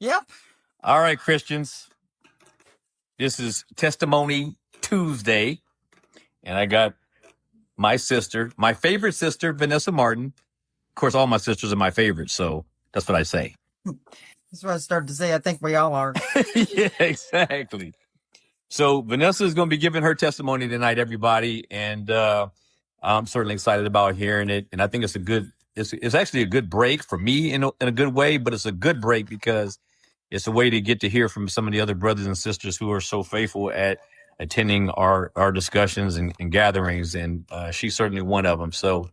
Yep. All right, Christians. This is Testimony Tuesday, and I got my sister, my favorite sister, Vanessa Martin. Of course, all my sisters are my favorites, so that's what I say. That's what I started to say. I think we all are. Yeah, exactly. So Vanessa is going to be giving her testimony tonight, everybody, and I'm certainly excited about hearing it. And I think it's actually a good break for me in a good way, but it's a good break because it's a way to get to hear from some of the other brothers and sisters who are so faithful at attending our discussions and gatherings, and she's certainly one of them. So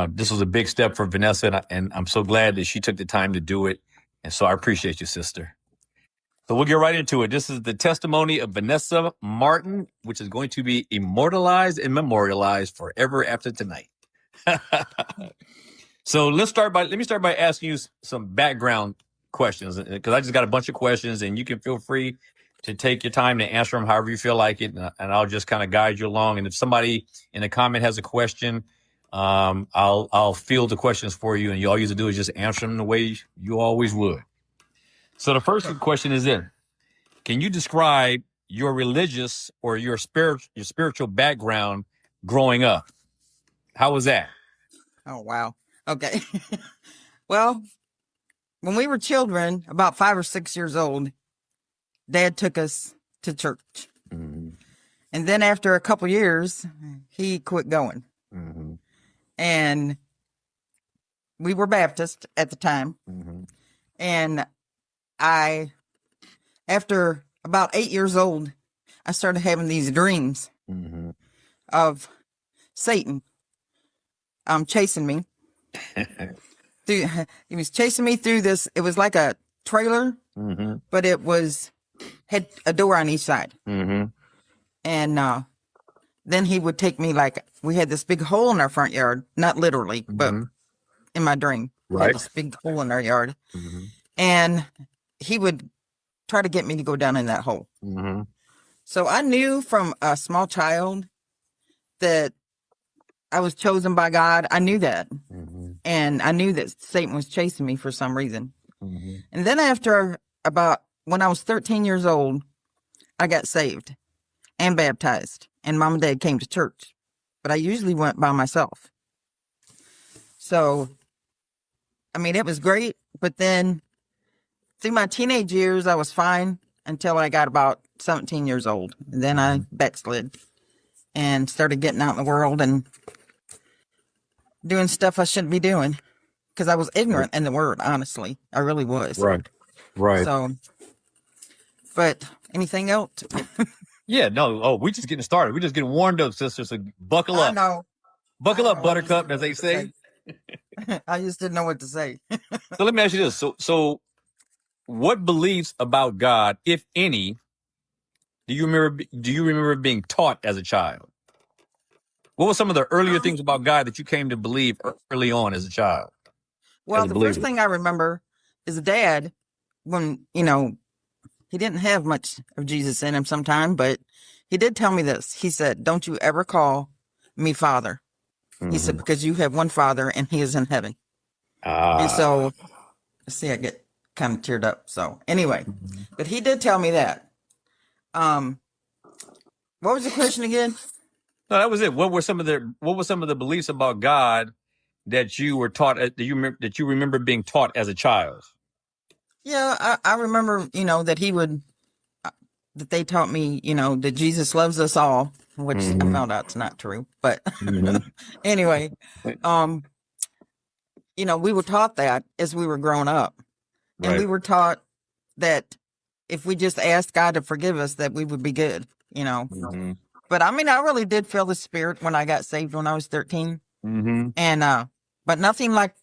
this was a big step for Vanessa, and I'm so glad that she took the time to do it. And so I appreciate you, sister. So we'll get right into it. This is the testimony of Vanessa Martin, which is going to be immortalized and memorialized forever after tonight. So let me start by asking you some background questions, because I just got a bunch of questions, and you can feel free to take your time to answer them however you feel like it, and I'll just kind of guide you along. And if somebody in the comment has a question, I'll field the questions for you, and all you have to do is just answer them the way you always would. So the first question is this: can you describe your religious or your spiritual background growing up? How was that? Oh, wow. Okay. Well, when we were children, about 5 or 6 years old, Dad took us to church. Mm-hmm. And then after a couple years, he quit going. Mm-hmm. And we were Baptist at the time. Mm-hmm. And after about 8 years old, I started having these dreams Mm-hmm. of Satan chasing me. He was chasing me through this. It was like a trailer, Mm-hmm. but it had a door on each side. Mm-hmm. And then he would take me, like, we had this big hole in our front yard, not literally, but in my dream, we had this big hole in our yard. Mm-hmm. And he would try to get me to go down in that hole. Mm-hmm. So I knew from a small child that I was chosen by God. I knew that. Mm-hmm. And I knew that Satan was chasing me for some reason. Mm-hmm. And then after when I was 13 years old, I got saved and baptized. And Mom and Dad came to church. But I usually went by myself. So, I mean, it was great. But then through my teenage years, I was fine until I got about 17 years old. And then I backslid and started getting out in the world and doing stuff I shouldn't be doing, because I was ignorant in the word, honestly. I really was. Right. So, but anything else? Yeah, no. Oh, we just getting started. We just getting warmed up, sisters. So buckle up. I know. Buckle up, buttercup, as they say. I just didn't know what to say. So let me ask you this. So what beliefs about God, if any, do you remember being taught as a child? What were some of the earlier things about God that you came to believe early on as a child? Well, the first thing I remember is Dad, when, he didn't have much of Jesus in him sometime, but he did tell me this. He said, "Don't you ever call me Father." Mm-hmm. He said, "Because you have one Father and he is in heaven." And so, see, I get kind of teared up. So anyway, but he did tell me that. What was the question again? No, that was it. What were some of the beliefs about God that you were taught, that you remember being taught as a child? Yeah, I remember, that that they taught me, that Jesus loves us all, which I found out it's not true. But anyway, we were taught that as we were growing up. And we were taught that if we just asked God to forgive us, that we would be good, Mm-hmm. But I mean, I really did feel the Spirit when I got saved when I was 13. Mm-hmm. And, but nothing like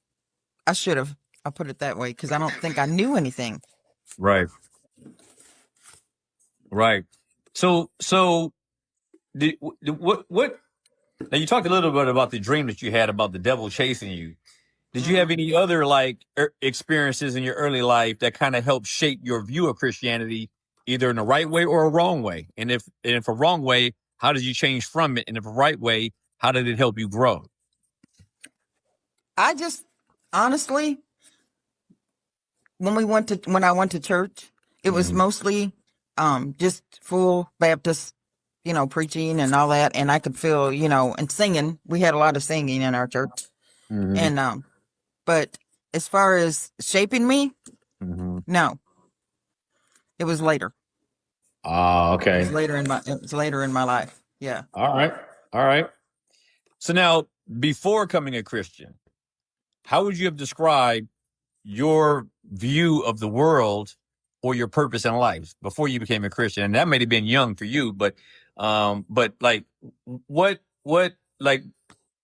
I should have. I'll put it that way, because I don't think I knew anything. Right. So what? Now you talked a little bit about the dream that you had about the devil chasing you. Did you have any other experiences in your early life that kind of helped shape your view of Christianity, either in the right way or a wrong way? And if a wrong way, how did you change from it? And if a right way, how did it help you grow? I just honestly when I went to church, it was mostly just full Baptist, preaching and all that, and I could feel, and singing. We had a lot of singing in our church, and but as far as shaping me, no, it was later. Ah, It was okay. later in my life. Yeah. All right. All right. So now, before becoming a Christian, how would you have described your view of the world or your purpose in life before you became a Christian? And that may have been young for you, but like, what, what, like,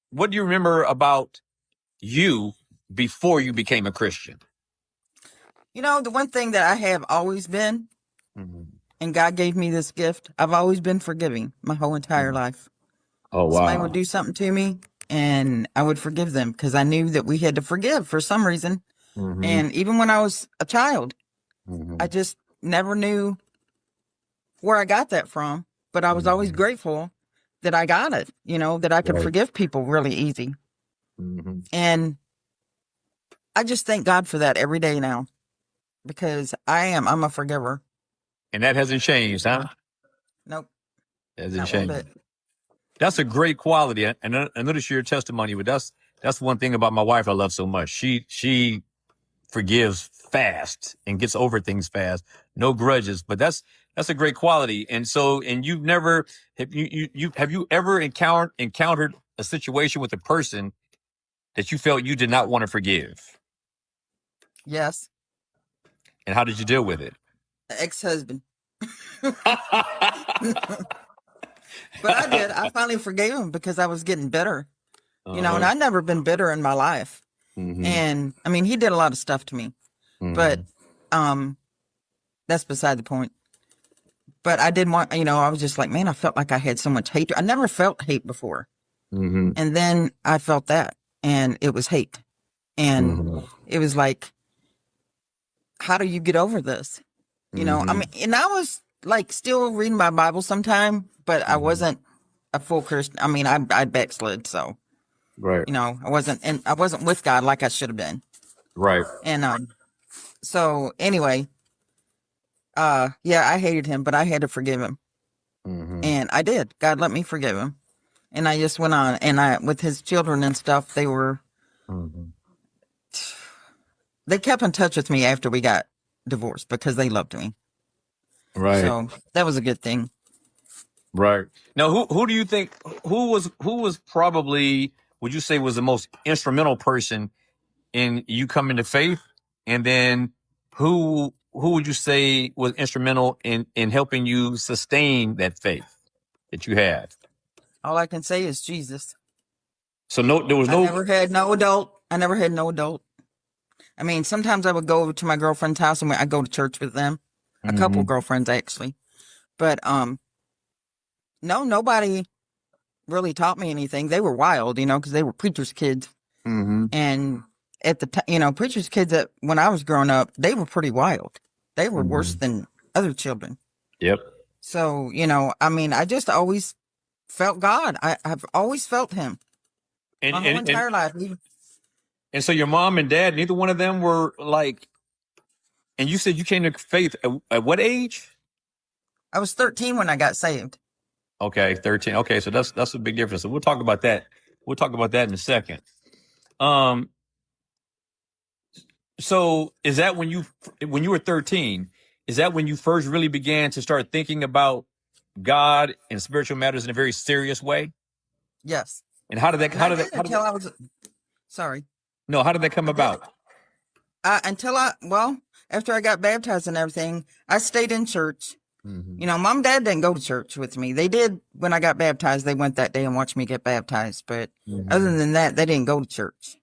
what do you remember about you before you became a Christian? The one thing that I have always been, Mm-hmm. and God gave me this gift, I've always been forgiving my whole entire life. Oh, Somebody would wow. do something to me, and I would forgive them because I knew that we had to forgive for some reason. Mm-hmm. And even when I was a child, Mm-hmm. I just never knew where I got that from. But I was always grateful that I got it, that I could Right. forgive people really easy. Mm-hmm. And I just thank God for that every day now because I'm a forgiver. And that hasn't changed, huh? Nope, Hasn't not one changed. bit. That's a great quality. And I notice your testimony, but that's one thing about my wife I love so much. She forgives fast and gets over things fast. No grudges, but that's a great quality. And so, and you've never have you ever encountered a situation with a person that you felt you did not want to forgive? Yes, And how did you deal with it? ex-husband. But I did. I finally forgave him because I was getting bitter, and I've never been bitter in my life. Mm-hmm. And I mean, he did a lot of stuff to me, but that's beside the point. But I didn't want, I was just like, man, I felt like I had so much hate. I never felt hate before. Mm-hmm. And then I felt that, and it was hate. And it was like, how do you get over this? I mean, and I was like still reading my Bible sometime, but I wasn't a full Christian. I mean, I backslid. So, Right. I wasn't with God like I should have been. Right. And, so anyway, yeah, I hated him, but I had to forgive him. Mm-hmm. And I did. God let me forgive him. And I just went on, and with his children and stuff, they kept in touch with me after we got divorced because they loved me. Right. So that was a good thing. Right. Now, who do you think who was probably, would you say, was the most instrumental person in you coming to faith? And then who would you say was instrumental in helping you sustain that faith that you had? All I can say is Jesus. So there was I no. never had no adult. I never had no adult. I mean, sometimes I would go over to my girlfriend's house and I'd go to church with them. A couple girlfriends actually. But no, nobody really taught me anything. They were wild, because they were preachers' kids. Mm-hmm. And at the time, preachers' kids that when I was growing up, they were pretty wild. They were worse than other children. Yep. So, I mean, I just always felt God. I've always felt him my whole entire life. And so your mom and dad, neither one of them were like, and you said you came to faith at what age? I was 13 when I got saved. Okay, 13. Okay, so that's a big difference. So we'll talk about that. We'll talk about that in a second. So is that when you were 13, is that when you first really began to start thinking about God and spiritual matters in a very serious way? Yes. And how did that, And I did until I was, sorry. no, how did that come about? After I got baptized and everything, I stayed in church. Mom and dad didn't go to church with me. They did when I got baptized. They went that day and watched me get baptized. But other than that, they didn't go to church.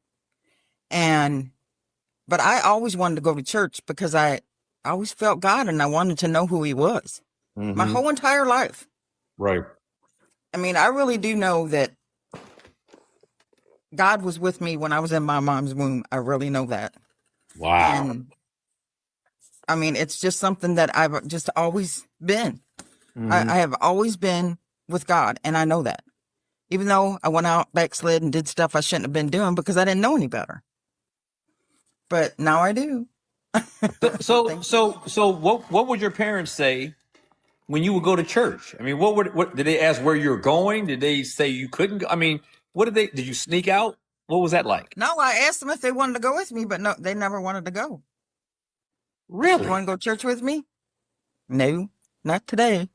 But I always wanted to go to church because I always felt God and I wanted to know who he was my whole entire life. Right. I mean, I really do know that God was with me when I was in my mom's womb. I really know that. Wow. And I mean, it's just something that I've just always been. I have always been with God, and I know that. Even though I went out, backslid, and did stuff I shouldn't have been doing because I didn't know any better. But now I do. Thank you. So what would your parents say when you would go to church? I mean, what did they ask where you were going? Did they say you couldn't go? I mean, did you sneak out? What was that like? No, I asked them if they wanted to go with me, but no, they never wanted to go. You Really? want to go to church with me? No, not today.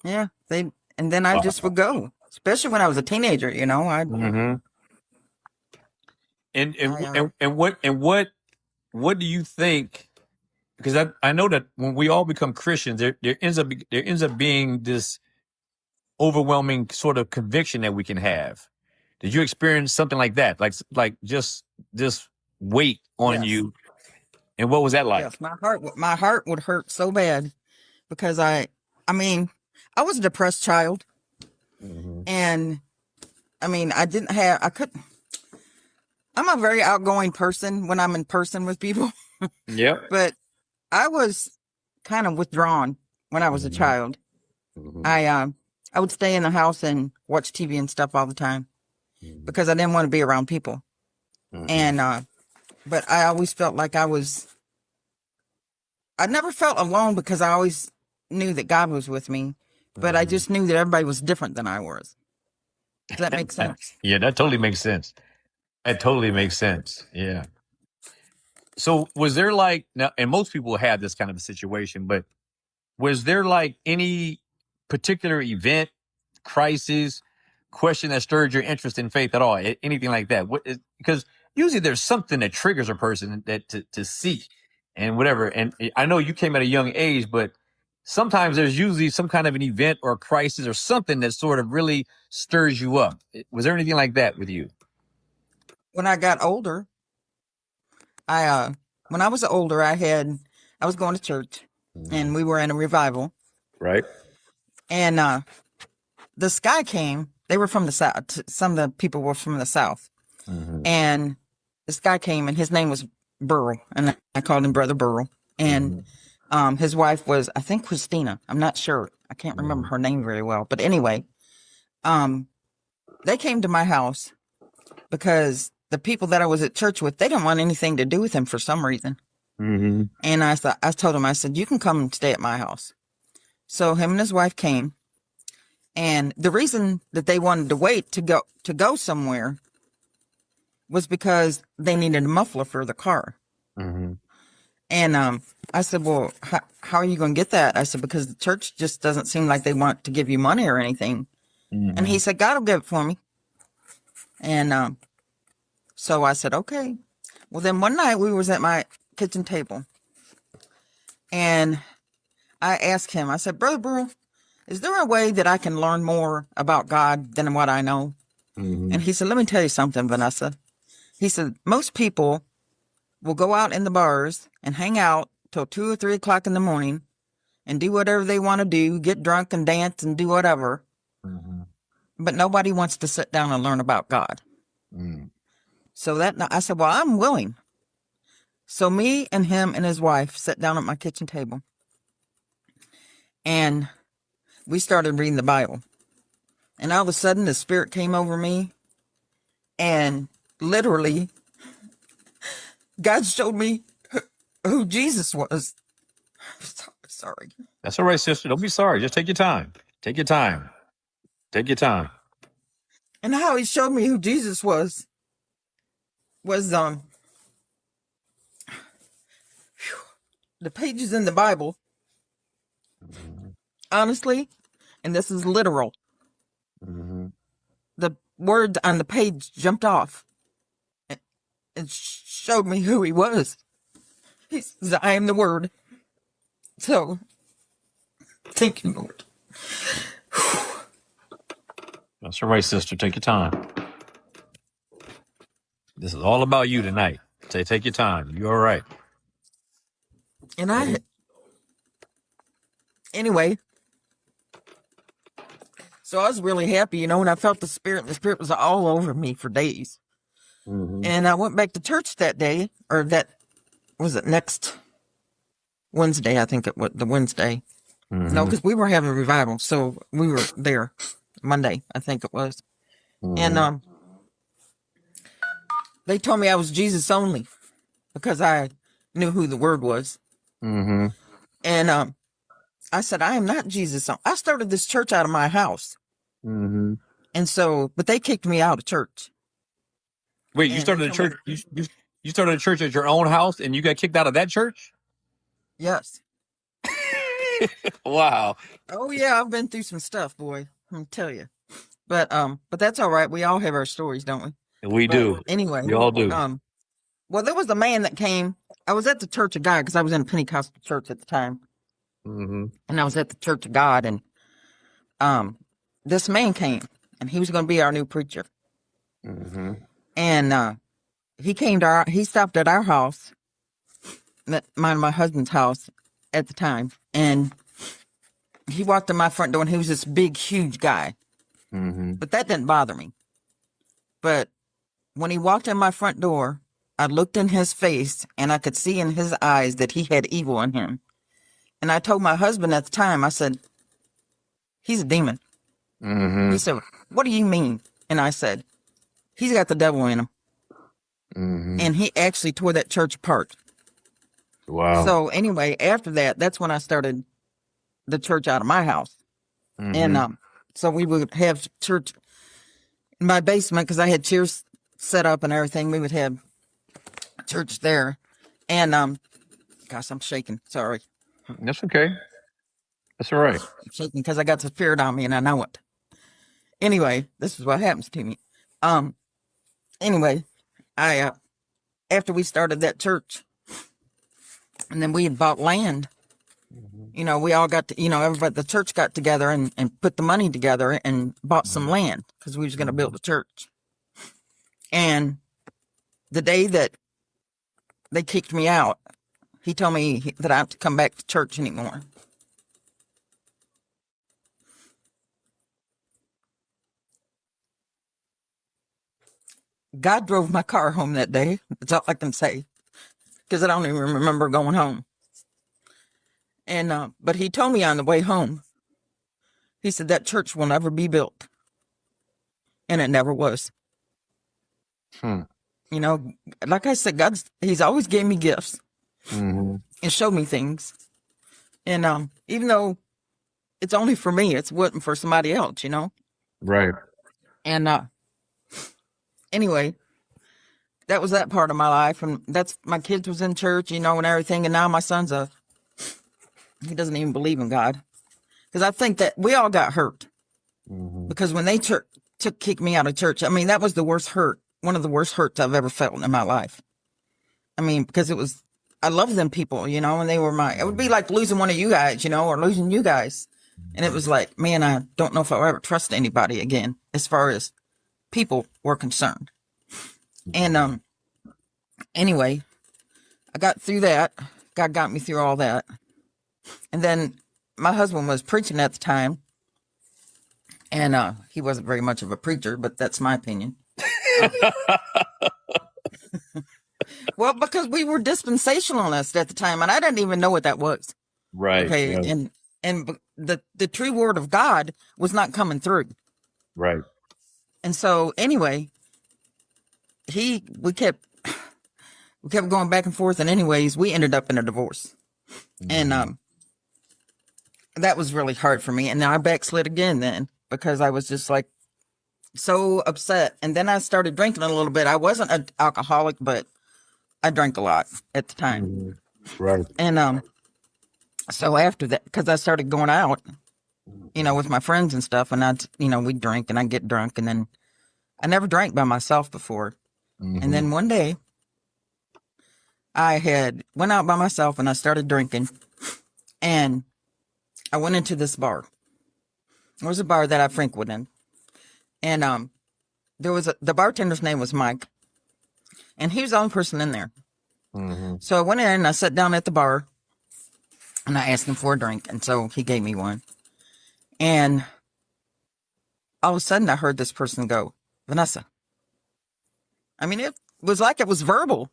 Yeah, and then I just would go, especially when I was a teenager. Mm-hmm. And I and and what do you think? Because I know that when we all become Christians, there ends up being this overwhelming sort of conviction that we can have. Did you experience something like that? Like just this weight on yes, you, and what was that like? yes, my heart would hurt so bad because I mean, I was a depressed child, Mm-hmm. and I mean, I couldn't. I'm a very outgoing person when I'm in person with people, Yep. but I was kind of withdrawn when I was a Mm-hmm. child. Mm-hmm. I would stay in the house and watch TV and stuff all the time because I didn't want to be around people. Mm-hmm. And but I always felt like I never felt alone because I always knew that God was with me, but I Mm-hmm. just knew that everybody was different than I was. Does that make sense? Yeah, that totally makes sense. That totally makes sense. Yeah. So was there like now, and most people have this kind of a situation, but was there like any particular event, crisis, question that stirred your interest in faith at all? Anything like that? Because usually there's something that triggers a person that to seek and whatever. And I know you came at a young age, but sometimes there's usually some kind of an event or a crisis or something that sort of really stirs you up. Was there anything like that with you? When I got older, I when I was older, I was going to church, and Mhm. we were in a revival, Right. and this guy came. They were from the south. Some of the people were from the south, Hmm. and this guy came, and his name was Burl, and I called him Brother Burl. And Hmm. his wife was, I think, Christina. I'm not sure. I can't remember her name very well. But anyway, um, they came to my house because the people that I was at church with, they didn't want anything to do with him for some reason. Hmm. And I told him, I said, you can come and stay at my house. So him and his wife came, and the reason that they wanted to wait to go somewhere was because they needed a muffler for the car. Hmm. And I said, well, how are you going to get that? I said, because the church just doesn't seem like they want to give you money or anything. And Hmm. he said, God will give it for me. And so I said, okay. Well, then one night we was at my kitchen table, and I asked him, I said, Brother Burl, is there a way that I can learn more about God than what I know? Hmm. And he said, let me tell you something, Vanessa. He said, most people will go out in the bars and hang out till 2 or 3 o'clock in the morning and do whatever they want to do, get drunk and dance and do whatever. Hmm. But nobody wants to sit down and learn about God. Hmm. So I said, well, I'm willing. So me and him and his wife sat down at my kitchen table, and we started reading the Bible. And all of a sudden the Spirit came over me, and literally God showed me who Jesus was. Sorry. That's all right, sister. Don't be sorry. Just take your time. Take your time. Take your time. And how he showed me who Jesus was the pages in the Bible, honestly, and this is literal. Hmm. The words on the page jumped off and showed me who he was. He says, I am the Word. So, thank you, Lord. That's all right, sister. Take your time. This is all about you tonight. Take your time. You're all right. And anyway, so I was really happy, and I felt the Spirit was all over me for days. Hmm. And I went back to church that day, or that was it next Wednesday, I think it was the Wednesday. No, Hmm. because we were having a revival, so we were there Monday, I think it was. And Hmm. they told me I was Jesus only because knew who the Word was. Mm-hmm. And I said, I am not Jesus. I started this church out of my house. Mm-hmm. And so, but they kicked me out of church. Wait, you And they started a told me, church? You started a church at your own house, and you got kicked out of that church? yes. Wow. Oh yeah, I've been through some stuff, boy. I'll tell you. But that's all right. We all have our stories, don't we? We But do. anyway, We all do. well, there was a man that came. I was at the Church of God because I was in a Pentecostal church at the time, Mm-hmm. and I was at the Church of God, and this man came, and he was going to be our new preacher, Mm-hmm. and he came to he stopped at our house, my husband's house at the time, and he walked in my front door, and he was this big, huge guy, Mm-hmm. but that didn't bother me. But when he walked in my front door, I looked in his face, and I could see in his eyes that he had evil in him. And I told my husband at the time, I said, he's a demon. Mm-hmm. He said, what do you mean? And I said, he's got the devil in him. Mm-hmm. And he actually tore that church apart. Wow. So anyway, after that, that's when I started the church out of my house. Mm-hmm. And so we would have church in my basement because I had chairs set up and everything. We would have church there. And gosh, I'm shaking. Sorry. That's okay. That's all right. I'm shaking because I got the spirit on me and I know it. Anyway, this is what happens to me. Anyway, I after we started that church, and then we had bought land. You know, we all got to, everybody, the church got together and put the money together and bought some land because we was going to build a church. And the day that they kicked me out, he told me that I have to come back to church anymore. God drove my car home that day. That's all I can say, because I don't even remember going home. And but he told me on the way home, he said that church will never be built, and it never was. Hmm. You know, like I said, he's always gave me gifts Mm-hmm. and showed me things, and even though it's only for me, it's wasn't for somebody else, Right. And anyway, that was that part of my life, and that's my kids was in church, and everything, and now my son's he doesn't even believe in God, because I think that we all got hurt, because when they kicked me out of church, I mean, that was the worst hurt, one of the worst hurts I've ever felt in my life. I mean, because I love them people, and they were it would be like losing one of you guys, or losing you guys. And it was like, man, I don't know if I'll ever trust anybody again as far as people were concerned. And anyway, I got through that. God got me through all that. And then my husband was preaching at the time. And he wasn't very much of a preacher, but that's my opinion. Well, because we were dispensationalists at the time, and I didn't even know what that was. Right. Okay. Yeah. And the true word of God was not coming through. Right. And so anyway, we kept going back and forth, and anyways, we ended up in a divorce. And that was really hard for me. And now I backslid again then, because I was just like so upset. And then I started drinking a little bit. I wasn't an alcoholic, but I drank a lot at the time. Mm-hmm. Right. And so after that, because I started going out, with my friends and stuff, and we'd drink, and I'd get drunk, and then I never drank by myself before. Mm-hmm. And then one day I went out by myself, and I started drinking, and I went into this bar. It was a bar that I frequented, and there was the bartender's name was Mike, and he was the only person in there. Mm-hmm. So I went in and I sat down at the bar, and I asked him for a drink, and so he gave me one. And all of a sudden I heard this person go, Vanessa. I mean, it was like it was verbal.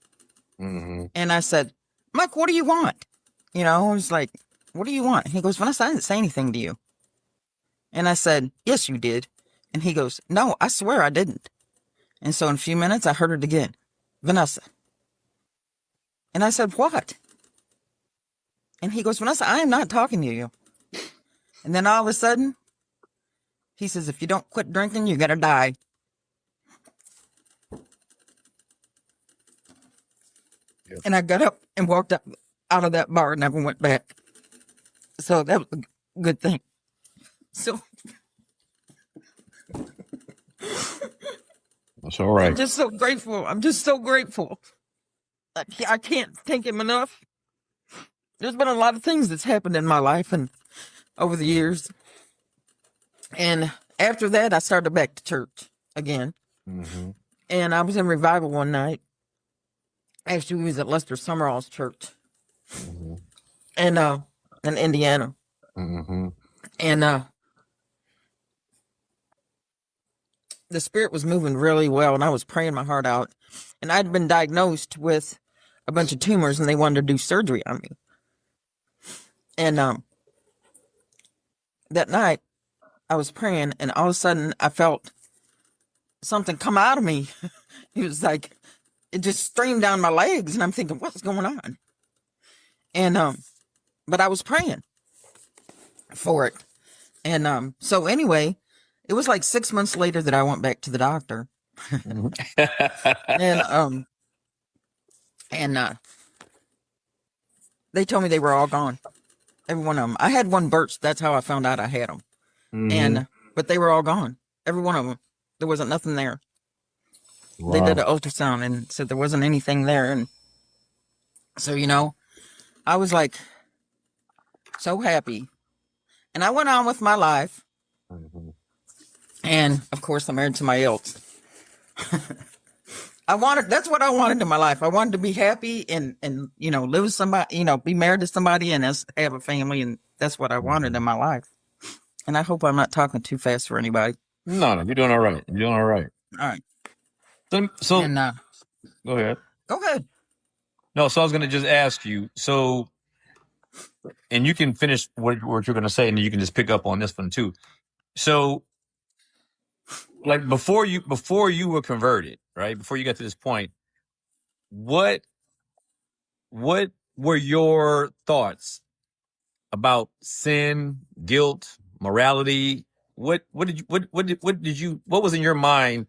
Mm-hmm. And I said, Mike, what do you want? I was like, what do you want? And he goes, Vanessa, I didn't say anything to you. And I said, yes, you did. And he goes, no, I swear I didn't. And so in a few minutes, I heard it again. Vanessa. And I said, what? And he goes, Vanessa, I am not talking to you. And then all of a sudden, he says, if you don't quit drinking, you're going to die. Yep. And I got up and walked up out of that bar and never went back. So that was a good thing. So That's all right. I'm just so grateful. I'm just so grateful. I can't thank him enough. There's been a lot of things that's happened in my life and over the years. And after that, I started back to church again. Mm-hmm. And I was in revival one night. Actually, we was at Lester Summerall's church. Mm-hmm. And in Indiana. Mm-hmm. And the spirit was moving really well, and I was praying my heart out. And I'd been diagnosed with a bunch of tumors, and they wanted to do surgery on me. And that night, I was praying, and all of a sudden, I felt something come out of me. It was like, it just streamed down my legs, and I'm thinking, what's going on? And but I was praying for it. And so anyway, it was like 6 months later that I went back to the doctor. and they told me they were all gone. Every one of them. I had one burst. That's how I found out I had them. Mm-hmm. But they were all gone. Every one of them. There wasn't nothing there. Wow. They did an ultrasound and said there wasn't anything there. And so, I was like so happy. And I went on with my life. Mm-hmm. And of course, I'm married to my else. That's what I wanted in my life. I wanted to be happy and live with somebody, be married to somebody and have a family. And that's what I wanted in my life. And I hope I'm not talking too fast for anybody. No, you're doing all right. You're doing all right. All right. So And, go ahead. go ahead. No, so I was going to just ask you. So, and you can finish what you're going to say, and you can just pick up on this one too. So, like before you were converted, right? Before you got to this point, what were your thoughts about sin, guilt, morality? What was in your mind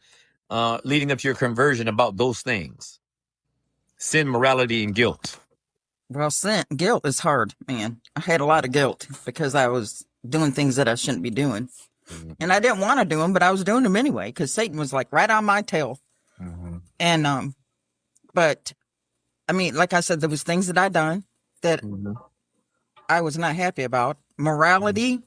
leading up to your conversion about those things? Sin, morality, and guilt. Well, guilt is hard, man. I had a lot of guilt because I was doing things that I shouldn't be doing. Mm-hmm. And I didn't want to do them, but I was doing them anyway because Satan was like right on my tail. Mm-hmm. And, but I mean, like I said, there was things that I done that Mm-hmm. I was not happy about. Morality,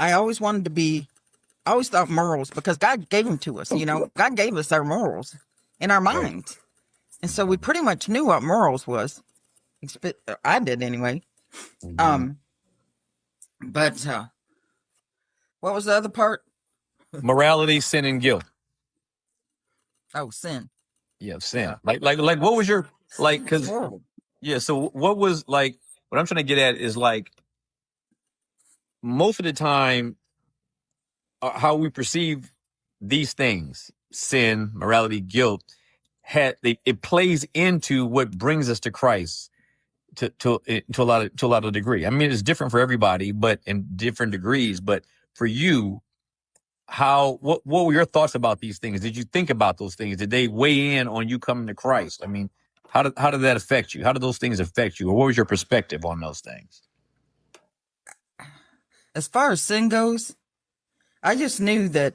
I always thought morals, because God gave them to us, God gave us our morals in our minds. And so we pretty much knew what morals was. I did anyway. Mm-hmm. But what was the other part? Morality, sin, and guilt. Oh, sin. Yeah, sin. Like what was your because Horrible. yeah, so what was what I'm trying to get at is most of the time how we perceive these things, sin, morality, guilt, it plays into what brings us to Christ to a lot of degree. I mean, it's different for everybody, but in different degrees. But for you, what were your thoughts about these things? Did you think about those things? Did they weigh in on you coming to Christ? I mean, how did that affect you? How did those things affect you? Or what was your perspective on those things? As far as sin goes, I just knew that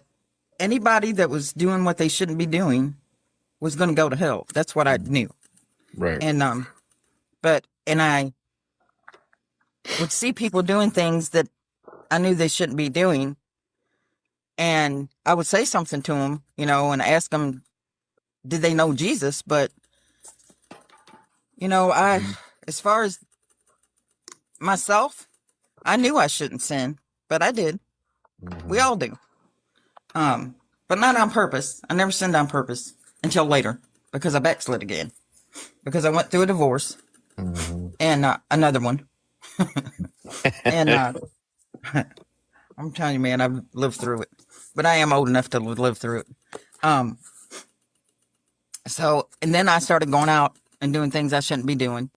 anybody that was doing what they shouldn't be doing was going to go to hell. That's what I knew. Right. And I would see people doing things that I knew they shouldn't be doing. And I would say something to them, and ask them, did they know Jesus? But, as far as myself, I knew I shouldn't sin, but I did. Mm-hmm. We all do. But not on purpose. I never sinned on purpose until later, because I backslid again, because I went through a divorce. Mm-hmm. And another one. And I'm telling you, man, I've lived through it. But I am old enough to live through it. So, and then I started going out and doing things I shouldn't be doing.